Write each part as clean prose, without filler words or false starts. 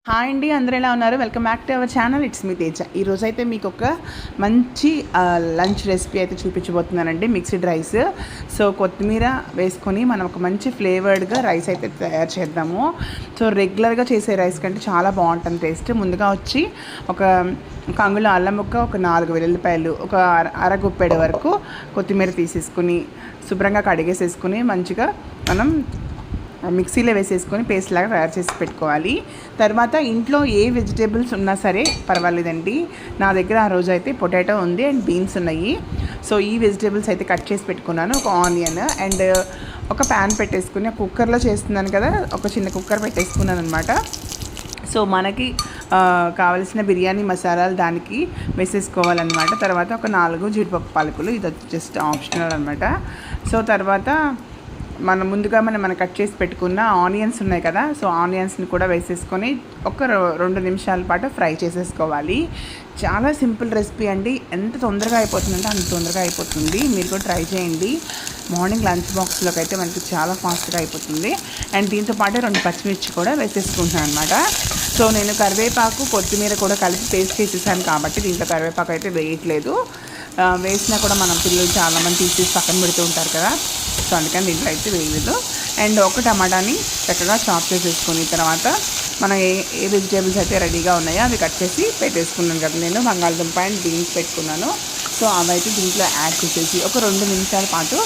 Hi అండి, అందరూ ఎలా ఉన్నారు? Welcome back to our channel. It's me Teja. ఈరోజైతే మీకు ఒక మంచి లంచ్ రెసిపీ అయితే చూపించబోతున్నానండి. Mixed rice. సో కొత్తిమీర వేసుకొని మనం ఒక మంచి ఫ్లేవర్డ్గా రైస్ అయితే తయారు చేద్దాము. సో రెగ్యులర్గా చేసే రైస్ కంటే చాలా బాగుంటుంది టేస్ట్. ముందుగా వచ్చి ఒక అంగుళం అల్లం ముక్క, ఒక 4 వెల్లుల్లిపాయలు, ఒక అరగుప్పెడు వరకు కొత్తిమీర తీసేసుకుని శుభ్రంగా కడిగేసేసుకుని మంచిగా మనం మిక్సీలో వేసేసుకొని పేస్ట్ లాగా తయారు చేసి పెట్టుకోవాలి. తర్వాత ఇంట్లో ఏ వెజిటేబుల్స్ ఉన్నా సరే పర్వాలేదండి. నా దగ్గర ఆ రోజు అయితే పొటాటో ఉంది అండ్ బీన్స్ ఉన్నాయి. సో ఈ వెజిటేబుల్స్ అయితే కట్ చేసి పెట్టుకున్నాను. ఒక ఆనియన్ అండ్ ఒక ప్యాన్ పెట్టేసుకుని కుక్కర్లో చేస్తున్నాను కదా, ఒక చిన్న కుక్కర్ పెట్టేసుకున్నాను అనమాట. సో మనకి కావలసిన బిర్యానీ మసాలాలు దానికి వేసేసుకోవాలన్నమాట. తర్వాత ఒక 4 జీడిపప్పు పలుకులు, ఇది జస్ట్ ఆప్షనల్ అనమాట. సో తర్వాత మనం కట్ చేసి పెట్టుకున్న ఆనియన్స్ ఉన్నాయి కదా, సో ఆనియన్స్ని కూడా వేసేసుకొని ఒక 2 నిమిషాల పాటు ఫ్రై చేసేసుకోవాలి. చాలా సింపుల్ రెసిపీ అండి. ఎంత తొందరగా అయిపోతుందంటే అంత తొందరగా అయిపోతుంది. మీరు కూడా ట్రై చేయండి. మార్నింగ్ లంచ్ బాక్స్లోకి అయితే మనకి చాలా ఫాస్ట్గా అయిపోతుంది. అండ్ దీంతో పాటు 2 పచ్చిమిర్చి కూడా వేసేసుకుంటున్నాను అనమాట. సో నేను కరివేపాకు కొత్తిమీర కూడా కలిపి పేస్ట్ చేసేసాను కాబట్టి దీంట్లో కరివేపాకు అయితే వేయట్లేదు. వేసినా కూడా మనం పిల్లలు చాలామంది తీసేసి పక్కన పెడుతూ ఉంటారు కదా, సో అందుకని దీంట్లో అయితే వేయలేదు. అండ్ ఒక టమాటాని చక్కగా చాప్ చేసేసుకుని తర్వాత మనం ఏ వెజిటేబుల్స్ అయితే రెడీగా ఉన్నాయో అవి కట్ చేసి పెట్టేసుకున్నాను కదా. నేను బంగాళదుంప అండ్ బీన్స్ పెట్టుకున్నాను. సో అవైతే దీంట్లో యాడ్ చేసేసి ఒక 2 నిమిషాల పాటు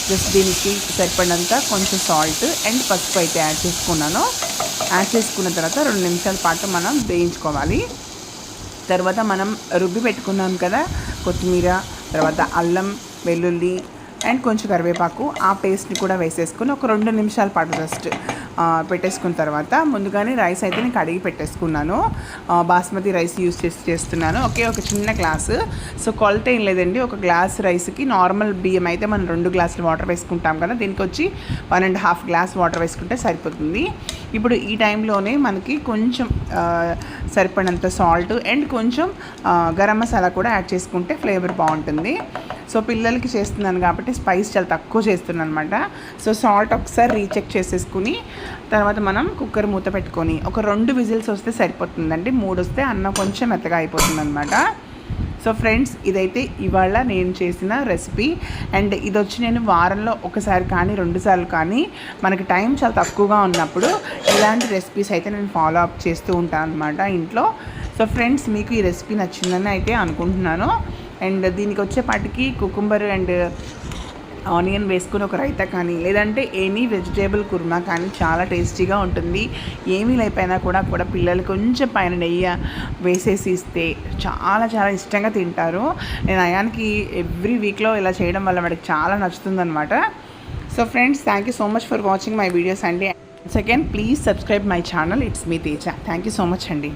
జస్ట్ దీనికి సరిపడినంత కొంచెం సాల్ట్ అండ్ పసుపు అయితే యాడ్ చేసుకున్నాను. యాడ్ చేసుకున్న తర్వాత 2 నిమిషాల పాటు మనం వేయించుకోవాలి. తర్వాత మనం రుబ్బి పెట్టుకున్నాం కదా కొత్తిమీర, తర్వాత అల్లం వెల్లుల్లి అండ్ కొంచెం కరివేపాకు, ఆ పేస్ట్ని కూడా వేసేసుకొని ఒక 2 నిమిషాల పాటు జస్ట్ పెట్టేసుకున్న తర్వాత ముందుగానే రైస్ అయితే నేను కడిగి పెట్టేసుకున్నాను. బాస్మతి రైస్ యూస్ చేస్తున్నాను. ఒక చిన్న గ్లాసు. సో కొలత ఏం లేదండి. ఒక గ్లాస్ రైస్కి నార్మల్ బియ్యం అయితే మనం 2 గ్లాసులు వాటర్ వేసుకుంటాం కదా, దీనికి వచ్చి 1.5 గ్లాస్ వాటర్ వేసుకుంటే సరిపోతుంది. ఇప్పుడు ఈ టైంలోనే మనకి కొంచెం సరిపడినంత సాల్ట్ అండ్ కొంచెం గరం మసాలా కూడా యాడ్ చేసుకుంటే ఫ్లేవర్ బాగుంటుంది. సో పిల్లలకి చేస్తున్నాను కాబట్టి స్పైస్ చాలా తక్కువ చేస్తున్నాను అనమాట. సో సాల్ట్ ఒకసారి రీచెక్ చేసేసుకుని తర్వాత మనం కుక్కర్ మూత పెట్టుకొని ఒక 2 విజిల్స్ వస్తే సరిపోతుందండి. 3 వస్తే అన్నం కొంచెం మెత్తగా అయిపోతుంది అనమాట. సో ఫ్రెండ్స్, ఇదైతే ఇవాళ నేను చేసిన రెసిపీ. అండ్ ఇది వచ్చి నేను వారంలో ఒకసారి కానీ 2 సార్లు కానీ మనకి టైం చాలా తక్కువగా ఉన్నప్పుడు ఇలాంటి రెసిపీస్ అయితే నేను ఫాలో అప్ చేస్తూ ఉంటాను అనమాట ఇంట్లో. సో ఫ్రెండ్స్, మీకు ఈ రెసిపీ నచ్చిందని అయితే అనుకుంటున్నాను. అండ్ దీనికి వచ్చేపాటికి కుకుంబర్ అండ్ ఆనియన్ వేసుకుని ఒక రైతా కానీ లేదంటే ఎనీ వెజిటేబుల్ కుర్మా కానీ చాలా టేస్టీగా ఉంటుంది. ఏమీ లేకపోయినా కూడా పిల్లలు కొంచెం పైన నెయ్యి వేసేసి ఇస్తే చాలా చాలా ఇష్టంగా తింటారు. నేను అయానికి ఎవ్రీ వీక్లో ఇలా చేయడం వల్ల వాడికి చాలా నచ్చుతుందనమాట. So friends, thank you so much for watching my videos అండి. Second, please subscribe my channel. It's me Teja. Thank you so much అండి.